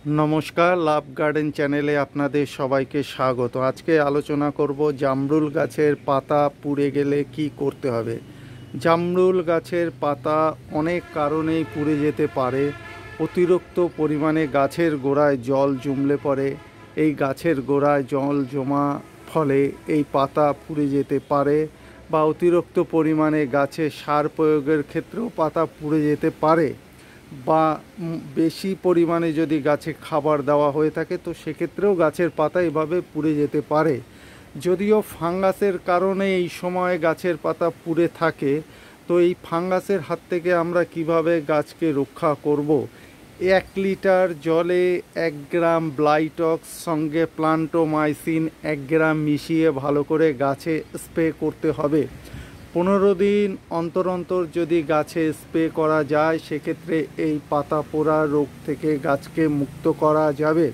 নমস্কার, লাভ গার্ডেন চ্যানেলে আপনাদের সবাইকে স্বাগত। আজকে আলোচনা করব জামরুল গাছের পাতা পুড়ে গেলে কি করতে হবে। জামরুল গাছের পাতা অনেক কারণেই পুড়ে যেতে পারে। অতিরিক্ত পরিমাণে গাছের গোড়ায় জল জমলে পরে এই গাছের গোড়ায় জল জমা ফলে এই পাতা পুড়ে যেতে পারে, বা অতিরিক্ত পরিমাণে গাছে সার প্রয়োগের ক্ষেত্রেও পাতা পুড়ে যেতে পারে, বা বেশি পরিমাণে যদি গাছে খাবার দেওয়া হয়ে থাকে তো সেক্ষেত্রেও গাছের পাতা এভাবে পুড়ে যেতে পারে। যদিও ফাঙ্গাসের কারণে এই সময় গাছের পাতা পুড়ে থাকে, তো এই ফাঙ্গাসের হাত থেকে আমরা কিভাবে গাছকে রক্ষা করব। 1 লিটার জলে 1 গ্রাম ব্লাইটক্স সঙ্গে প্লান্টোমাইসিন 1 গ্রাম মিশিয়ে ভালো করে গাছে স্প্রে করতে হবে। 15 দিন অন্তর অন্তর যদি গাছে স্প্রে করা যায় সেক্ষেত্রে এই পাতা পোড়া রোগ থেকে গাছকে মুক্ত করা যাবে।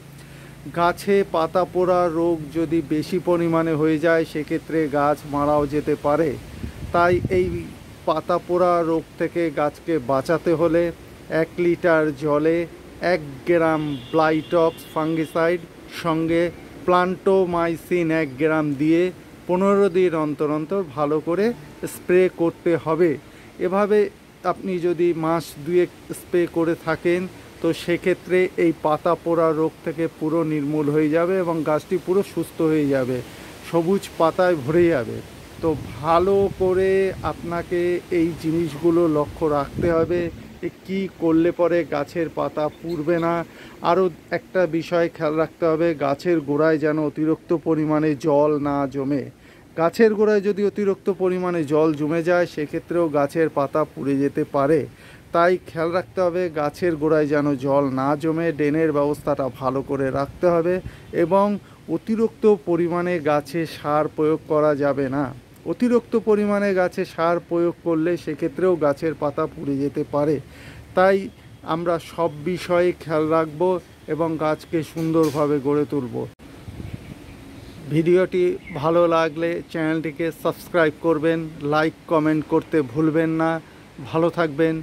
গাছে পাতা পোড়া রোগ যদি বেশি পরিমাণে হয়ে যায় সেক্ষেত্রে গাছ মারাও যেতে পারে। তাই এই পাতা পোড়া রোগ থেকে গাছকে বাঁচাতে হলে 1 লিটার জলে 1 গ্রাম ব্লাইটক্স ফাঙ্গিসাইড সঙ্গে প্লান্টোমাইসিন 1 গ্রাম দিয়ে 15 দিন অন্তর অন্তর ভালো করে স্প্রে করতে হবে। এভাবে আপনি যদি মাস 2 স্প্রে করে থাকেন তো সেক্ষেত্রে এই পাতা পোড়া রোগ থেকে পুরো নির্মূল হয়ে যাবে এবং গাছটি পুরো সুস্থ হয়ে যাবে, সবুজ পাতায় ভরে যাবে। তো ভালো করে আপনাকে এই জিনিসগুলো লক্ষ্য রাখতে হবে, কি করলে পরে গাছের পাতা পুড়বে না। আরও একটা বিষয় খেয়াল রাখতে হবে, গাছের গোড়ায় যেন অতিরিক্ত পরিমাণে জল না জমে। গাছের গোড়ায় যদি অতিরিক্ত পরিমাণে জল জমে যায় সেক্ষেত্রেও গাছের পাতা পুড়ে যেতে পারে। তাই খেয়াল রাখতে হবে গাছের গোড়ায় যেন জল না জমে, ড্রেনের ব্যবস্থাটা ভালো করে রাখতে হবে এবং অতিরিক্ত পরিমাণে গাছে সার প্রয়োগ করা যাবে না। অতিরিক্ত পরিমাণে গাছে সার প্রয়োগ করলে সেক্ষেত্রেও গাছের পাতা পুড়ে যেতে পারে। তাই আমরা সব বিষয়ে খেয়াল রাখব এবং গাছকে সুন্দরভাবে গড়ে তুলব। ভিডিওটি ভালো লাগলে চ্যানেলটিকে সাবস্ক্রাইব করবেন, লাইক কমেন্ট করতে ভুলবেন না। ভালো থাকবেন।